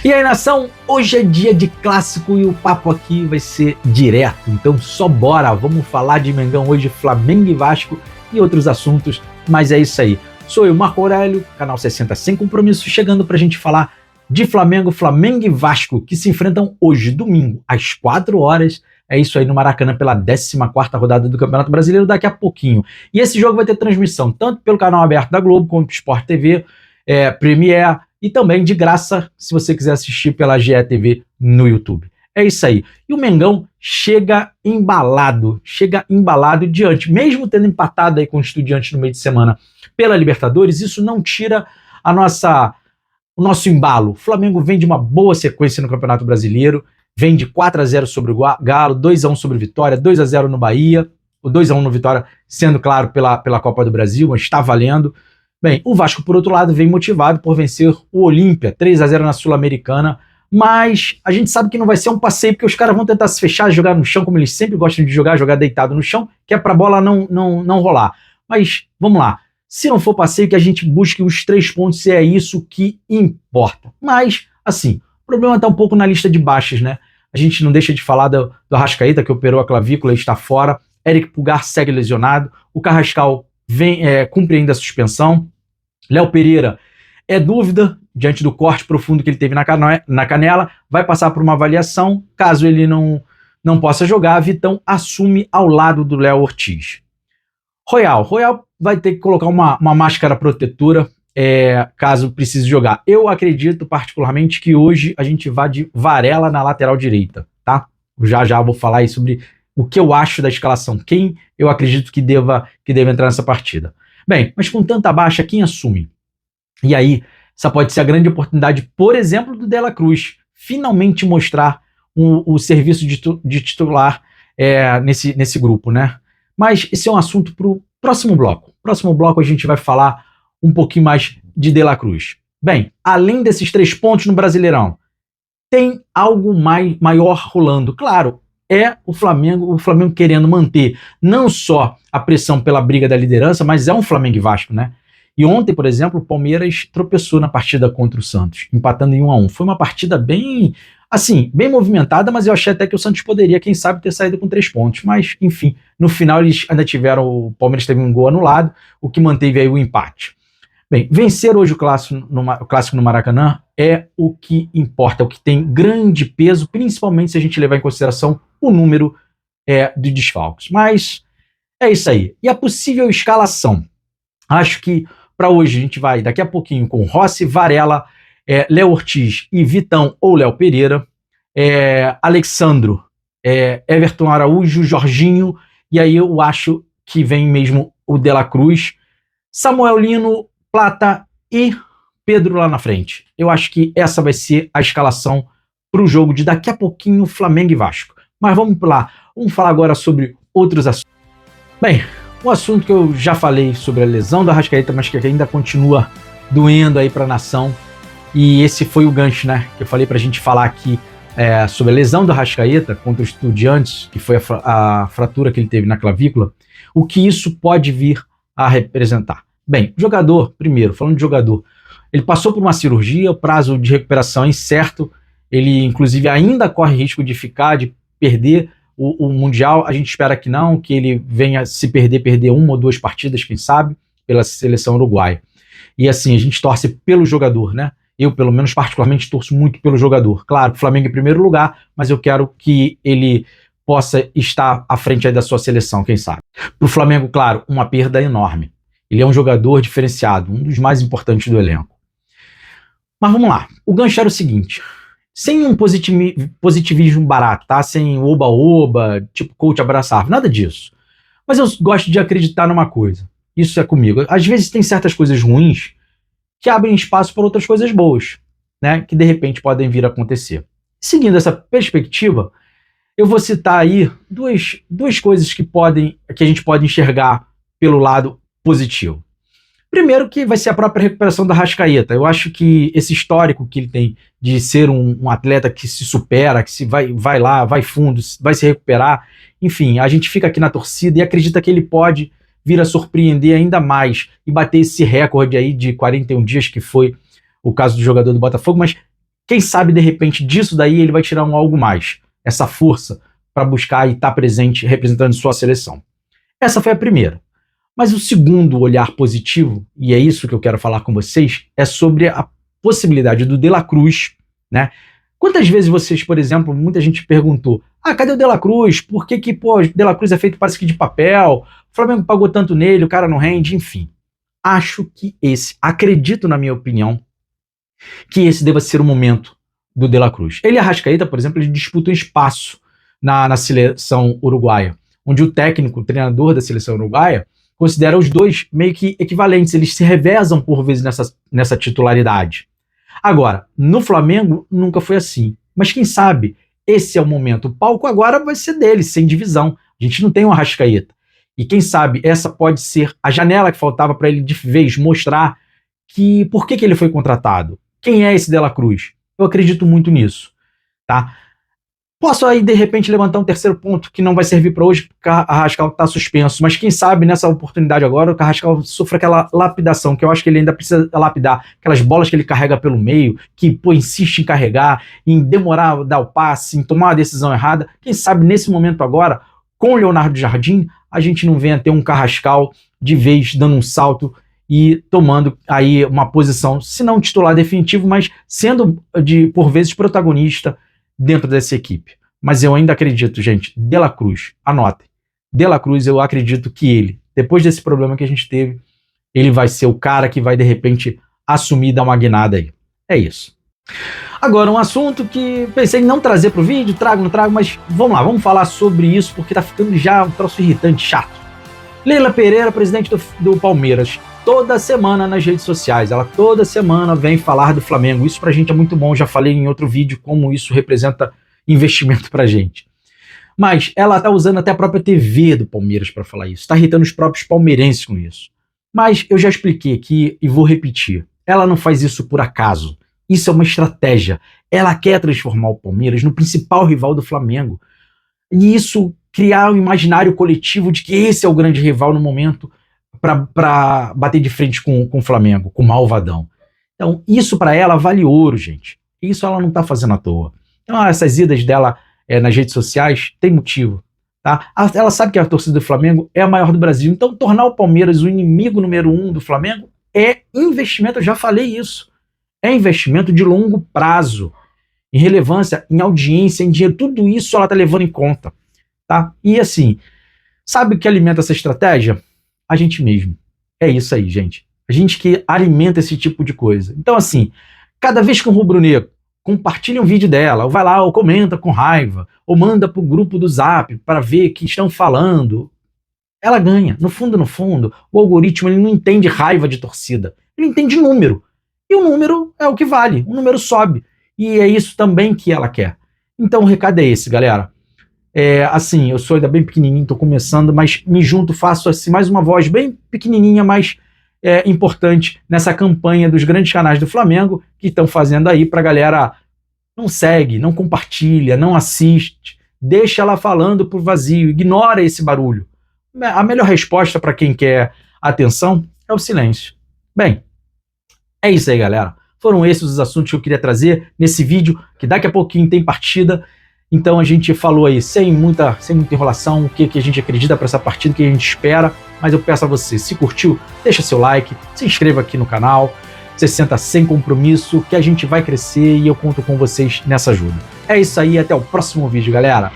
E aí, nação, hoje é dia de clássico e o papo aqui vai ser direto, então só bora, vamos falar de Mengão hoje, Flamengo e Vasco e outros assuntos, mas é isso aí. Sou eu, Marco Aurélio, canal 60 Sem Compromisso, chegando pra gente falar de Flamengo e Vasco, que se enfrentam hoje, domingo, às 4 horas, é isso aí no Maracanã, pela 14ª rodada do Campeonato Brasileiro, daqui a pouquinho. E esse jogo vai ter transmissão tanto pelo canal aberto da Globo, como Sport TV, Premiere, e também de graça, se você quiser assistir pela GE TV no YouTube. É isso aí. E o Mengão chega embalado diante, mesmo tendo empatado aí com o Estudiantes no meio de semana pela Libertadores, isso não tira o nosso embalo. O Flamengo vem de uma boa sequência no Campeonato Brasileiro, vem de 4-0 sobre o Galo, 2-1 sobre o Vitória, 2-0 no Bahia, o 2-1 no Vitória sendo, claro, pela Copa do Brasil, mas está valendo. Bem, o Vasco, por outro lado, vem motivado por vencer o Olímpia, 3-0 na Sul-Americana, mas a gente sabe que não vai ser um passeio, porque os caras vão tentar se fechar, jogar no chão, como eles sempre gostam de jogar deitado no chão, que é pra bola não rolar. Mas, vamos lá, se não for passeio, que a gente busque os 3 pontos, e é isso que importa. Mas, assim, o problema tá um pouco na lista de baixas, né? A gente não deixa de falar do Arrascaeta, que operou a clavícula e está fora, Eric Pulgar segue lesionado, o Carrascal cumpre ainda a suspensão. Léo Pereira é dúvida diante do corte profundo que ele teve na canela, vai passar por uma avaliação. Caso ele não possa jogar, Vitão assume ao lado do Léo Ortiz. Royal vai ter que colocar uma máscara protetora caso precise jogar. Eu acredito particularmente que hoje a gente vá de Varela na lateral direita, tá? Já vou falar aí sobre o que eu acho da escalação, quem eu acredito que deva entrar nessa partida. Bem, mas com tanta baixa, quem assume? E aí, essa pode ser a grande oportunidade, por exemplo, do De La Cruz, finalmente mostrar o serviço de titular nesse grupo, né? Mas esse é um assunto para o próximo bloco. Próximo bloco a gente vai falar um pouquinho mais de La Cruz. Bem, além desses 3 pontos no Brasileirão, tem algo maior rolando. Claro, é o Flamengo querendo manter não só a pressão pela briga da liderança, mas é um Flamengo e Vasco, né? E ontem, por exemplo, o Palmeiras tropeçou na partida contra o Santos, empatando em 1-1. Foi uma partida bem movimentada, mas eu achei até que o Santos poderia, quem sabe, ter saído com 3 pontos. Mas, enfim, no final eles ainda o Palmeiras teve um gol anulado, o que manteve aí o empate. Bem, vencer hoje o clássico no Maracanã é o que importa, é o que tem grande peso, principalmente se a gente levar em consideração o número de desfalques. Mas é isso aí. E a possível escalação? Acho que para hoje a gente vai daqui a pouquinho com Rossi, Varela, Léo Ortiz e Vitão ou Léo Pereira, Alexandro, Everton Araújo, Jorginho, e aí eu acho que vem mesmo o De La Cruz, Samuel Lino, Plata e Pedro lá na frente. Eu acho que essa vai ser a escalação para o jogo de daqui a pouquinho Flamengo e Vasco. Mas vamos lá, vamos falar agora sobre outros assuntos. Bem, um assunto que eu já falei sobre a lesão da Arrascaeta, mas que ainda continua doendo aí para a nação. E esse foi o gancho, né? Que eu falei para a gente falar aqui sobre a lesão da Arrascaeta contra os Estudiantes, que foi a fratura que ele teve na clavícula, o que isso pode vir a representar. Bem, jogador, primeiro, falando de jogador, ele passou por uma cirurgia, o prazo de recuperação é incerto, ele inclusive ainda corre risco de perder o Mundial. A gente espera que não, que ele venha se perder 1 ou 2 partidas, quem sabe, pela seleção uruguaia. E assim, a gente torce pelo jogador, né? Eu, pelo menos, particularmente, torço muito pelo jogador. Claro, Flamengo em primeiro lugar, mas eu quero que ele possa estar à frente aí da sua seleção, quem sabe. Para o Flamengo, claro, uma perda enorme. Ele é um jogador diferenciado, um dos mais importantes do elenco. Mas vamos lá, o gancho era o seguinte, sem um positivismo barato, tá? Sem oba-oba, tipo coach abraçar, nada disso. Mas eu gosto de acreditar numa coisa, isso é comigo. Às vezes tem certas coisas ruins que abrem espaço para outras coisas boas, né? Que de repente podem vir a acontecer. Seguindo essa perspectiva, eu vou citar aí duas coisas que a gente pode enxergar pelo lado positivo. Primeiro, que vai ser a própria recuperação da Arrascaeta. Eu acho que esse histórico que ele tem de ser um atleta que se supera, que vai lá, vai fundo, vai se recuperar, enfim, a gente fica aqui na torcida e acredita que ele pode vir a surpreender ainda mais e bater esse recorde aí de 41 dias, que foi o caso do jogador do Botafogo, mas Quem sabe, de repente, disso daí ele vai tirar um algo mais, essa força para buscar e estar presente representando sua seleção. Essa foi a primeira. Mas o segundo olhar positivo, e é isso que eu quero falar com vocês, é sobre a possibilidade do De La Cruz, né? Quantas vezes vocês, por exemplo, muita gente perguntou: cadê o De La Cruz? Por que o De La Cruz é feito parece que de papel? O Flamengo pagou tanto nele, o cara não rende, enfim. Acredito na minha opinião, que esse deva ser o momento do De La Cruz. Ele e Arrascaeta, por exemplo, ele disputam espaço na seleção uruguaia, onde o técnico, o treinador da seleção uruguaia, considera os dois meio que equivalentes, eles se revezam por vezes nessa titularidade. Agora, no Flamengo nunca foi assim, mas quem sabe esse é o momento. O palco agora vai ser dele, sem divisão. A gente não tem um Arrascaeta. E quem sabe essa pode ser a janela que faltava para ele de vez mostrar que por que ele foi contratado. Quem é esse De La Cruz? Eu acredito muito nisso, tá? Posso aí, de repente, levantar um terceiro ponto que não vai servir para hoje, porque o Carrascal está suspenso, mas quem sabe nessa oportunidade agora o Carrascal sofre aquela lapidação, que eu acho que ele ainda precisa lapidar, aquelas bolas que ele carrega pelo meio, que insiste em carregar, em demorar a dar o passe, em tomar a decisão errada. Quem sabe nesse momento agora, com o Leonardo Jardim, a gente não venha ter um Carrascal de vez dando um salto e tomando aí uma posição, se não titular definitivo, mas sendo por vezes protagonista dentro dessa equipe. Mas eu ainda acredito, gente, De La Cruz, anotem. De La Cruz, eu acredito que ele, depois desse problema que a gente teve, ele vai ser o cara que vai, de repente, assumir e dar uma guinada aí. É isso. Agora, um assunto que pensei em não trazer pro vídeo, não trago, mas vamos lá, vamos falar sobre isso, porque tá ficando já um troço irritante, chato. Leila Pereira, presidente do Palmeiras, toda semana nas redes sociais, ela toda semana vem falar do Flamengo. Isso pra gente é muito bom, já falei em outro vídeo como isso representa investimento pra gente. Mas ela tá usando até a própria TV do Palmeiras para falar isso, tá irritando os próprios palmeirenses com isso. Mas eu já expliquei aqui e vou repetir, ela não faz isso por acaso, isso é uma estratégia. Ela quer transformar o Palmeiras no principal rival do Flamengo, e isso criar um imaginário coletivo de que esse é o grande rival no momento para bater de frente com o Flamengo, com o malvadão. Então, isso para ela vale ouro, gente. Isso ela não está fazendo à toa. Então, essas idas dela nas redes sociais tem motivo. Tá? Ela sabe que a torcida do Flamengo é a maior do Brasil. Então, tornar o Palmeiras o inimigo número 1 do Flamengo é investimento, eu já falei isso. É investimento de longo prazo. Em relevância, em audiência, em dinheiro, tudo isso ela está levando em conta. Tá? E assim, sabe o que alimenta essa estratégia? A gente mesmo. É isso aí, gente. A gente que alimenta esse tipo de coisa. Então, assim, cada vez que um rubro-negro compartilha um vídeo dela, ou vai lá, ou comenta com raiva, ou manda pro grupo do Zap para ver que estão falando, ela ganha. No fundo, o algoritmo ele não entende raiva de torcida. Ele entende número. E o número é o que vale. O número sobe. E é isso também que ela quer. Então, o recado é esse, galera. Assim, eu sou ainda bem pequenininho, tô começando, mas me junto, faço assim, mais uma voz bem pequenininha, mas importante nessa campanha dos grandes canais do Flamengo que estão fazendo aí pra galera. Não segue, não compartilha, não assiste, deixa ela falando por vazio, ignora esse barulho. A melhor resposta para quem quer atenção é o silêncio. Bem, é isso aí, galera. Foram esses os assuntos que eu queria trazer nesse vídeo, que daqui a pouquinho tem partida. Então a gente falou aí sem muita enrolação, o que a gente acredita para essa partida, o que a gente espera. Mas eu peço a você, se curtiu, deixa seu like, se inscreva aqui no canal, 60 sem compromisso, que a gente vai crescer e eu conto com vocês nessa ajuda. É isso aí, até o próximo vídeo, galera.